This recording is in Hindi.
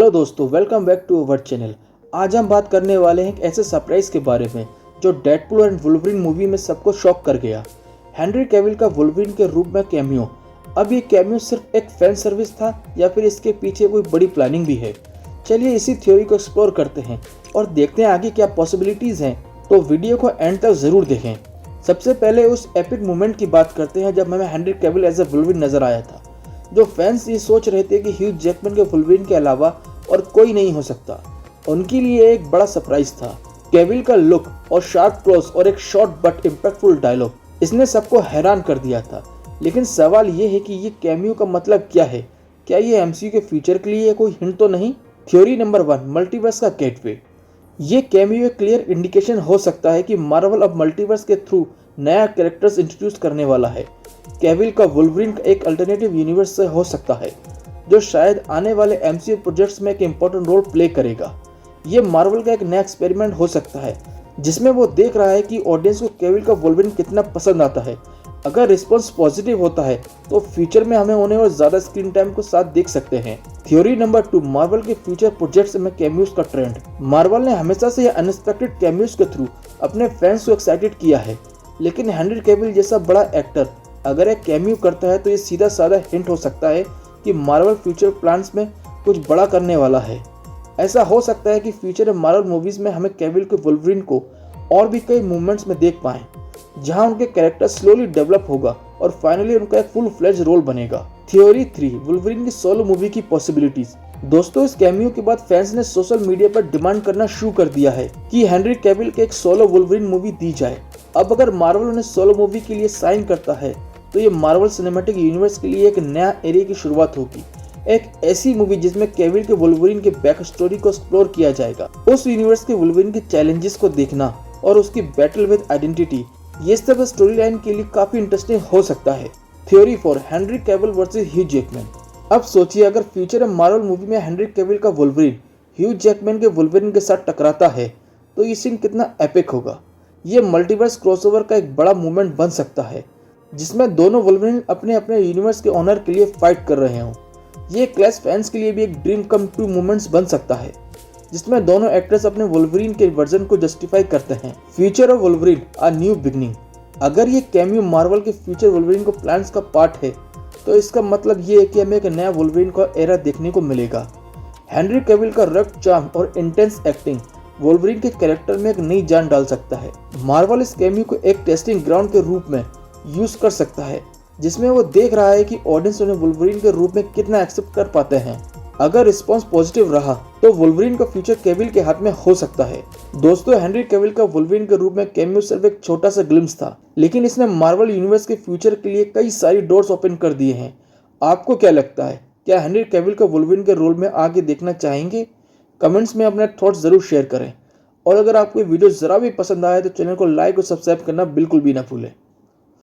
हेलो दोस्तों, welcome back to our channel. आज हम बात करने वाले हैं एक ऐसे सरप्राइज के बारे में जो डेडपूल एंड वुल्वरीन मूवी में सबको शॉक कर गया। हेनरी कैविल का वुल्वरीन के रूप में कैमियो। अब ये कैमियो सिर्फ एक फैन सर्विस था या फिर इसके पीछे कोई बड़ी प्लानिंग भी है? चलिए इसी थ्योरी को एक्सप्लोर करते हैं और देखते हैं आगे क्या पॉसिबिलिटीज हैं। तो वीडियो को एंड तक जरूर देखें। सबसे पहले उस एपिक मोमेंट की बात करते हैं जब हमें Henry Cavill as a Wolverine नजर आया था। जो फैंस ये सोच रहे थे कि ह्यू जैकमैन के वुल्वरीन के अलावा और कोई नहीं हो सकता, उनके लिए एक बड़ा सरप्राइज था। कैविल का लुक और शार्प क्लोज और एक शॉर्ट बट इम्पैक्टफुल डायलॉग, इसने सबको हैरान कर दिया था। लेकिन सवाल ये है कि ये कैमियो का मतलब क्या है? क्या ये एमसीयू के फ्यूचर के लिए कोई हिंट तो नहीं? थ्योरी नंबर 1, मल्टीवर्स का गेटवे। ये कैमियो एक क्लियर इंडिकेशन हो सकता है कि मार्वल अब मल्टीवर्स के थ्रू नया कैरेक्टर्स इंट्रोड्यूस करने वाला है। कैविल का वुल्वरीन एक अल्टरनेटिव यूनिवर्स से हो सकता है जो शायद आने वाले एमसीयू प्रोजेक्ट्स में एक इम्पोर्टेंट रोल प्ले करेगा। ये मार्वल का एक नया एक्सपेरिमेंट हो सकता है जिसमें वो देख रहा है कि ऑडियंस को कैविल का वुल्वरीन कितना पसंद आता है। अगर रिस्पॉन्स पॉजिटिव होता है तो फ्यूचर में हमें उन्हें और ज्यादा स्क्रीन टाइम को साथ देख सकते हैं। थ्योरी नंबर 2, मार्वल के फ्यूचर प्रोजेक्ट्स में कैमियोस का ट्रेंड। मार्वल ने हमेशा से अनएक्सपेक्टेड कैमियोस के थ्रू अपने फैंस को एक्साइटेड किया है, लेकिन हेनरी कैविल जैसा बड़ा एक्टर अगर एक कैमियो करता है तो ये सीधा साधा हिंट हो सकता है कि मार्वल फ्यूचर प्लान्स में कुछ बड़ा करने वाला है। ऐसा हो सकता है कि फ्यूचर मार्वल मूवीज में हमें कैविल के वुल्वरीन को और भी कई मूवमेंट्स में देख पाएं, जहां उनके कैरेक्टर स्लोली डेवलप होगा और फाइनली उनका एक फुल फ्लेज रोल बनेगा। थ्योरी 3, वुल्वरीन की सोलो मूवी की पॉसिबिलिटीज। दोस्तों, इस कैमियो के बाद फैंस ने सोशल मीडिया पर डिमांड करना शुरू कर दिया है कि हेनरी कैविल के एक सोलो वुल्वरीन मूवी दी जाए। अब अगर मार्वल उन्हें सोलो मूवी के लिए साइन करता है तो ये मार्वल सिनेमैटिक यूनिवर्स के लिए एक नया एरिया की शुरुआत होगी। एक ऐसी मूवी जिसमें कैविल के वुल्वरीन के बैक स्टोरी को एक्सप्लोर किया जाएगा, उस यूनिवर्स के वुल्वरीन के चैलेंजेस को देखना और उसकी बैटल विद आइडेंटिटी, ये सब स्टोरी लाइन के लिए काफी इंटरेस्टिंग हो सकता है। Theory 4, Henry Cavill versus Hugh Jackman. अब सोचिए अगर फ्यूचर में मार्वल मूवी में हेनरी कैविल का वुल्वरीन ह्यू जैकमैन के वुल्वरीन के साथ टकराता है तो ये सीन कितना एपिक होगा। ये मल्टीवर्स क्रॉसओवर का एक बड़ा मूवमेंट बन सकता है जिसमें दोनों वुल्वरीन अपने अपने यूनिवर्स के ऑनर के लिए फाइट कर रहे हों। ये क्लास फैंस के लिए भी एक ड्रीम कम ट्रू मोमेंट्स बन सकता है जिसमें दोनों एक्टर्स अपने वुल्वरीन के वर्जन को जस्टिफाई करते हैं। Future of Wolverine, a new beginning. अगर ये कैमियो मार्वल के फ्यूचर वुल्वरीन को प्लान्स का पार्ट है तो इसका मतलब ये है कि हमें एक नया वुल्वरीन का एरा देखने को मिलेगा। हेनरी कैविल का रग चार्म और इंटेंस एक्टिंग वुल्वरीन के कैरेक्टर में एक नई जान डाल सकता है। मार्वल इस कैमियो को एक टेस्टिंग ग्राउंड के रूप में यूज कर सकता है जिसमें वो देख रहा है कि ऑडियंस उन्हें वुल्वरीन के रूप में कितना एक्सेप्ट कर पाते हैं। अगर रिस्पांस पॉजिटिव रहा तो वुल्वरीन का फ्यूचर कैविल के हाथ में हो सकता है। दोस्तों, हेनरी कैविल का वुल्वरीन के रूप में कैमियो सिर्फ एक छोटा सा ग्लिम्स था, लेकिन इसने मार्वल यूनिवर्स के फ्यूचर के लिए कई सारी डोर्स ओपन कर दिए हैं। आपको क्या लगता है, क्या हेनरी कैविल का वुल्वरीन के रोल में आगे देखना चाहेंगे? कमेंट्स में अपने थॉट्स जरूर शेयर करें और अगर आपको वीडियो जरा भी पसंद आए तो चैनल को लाइक और सब्सक्राइब करना बिल्कुल भी ना भूलें।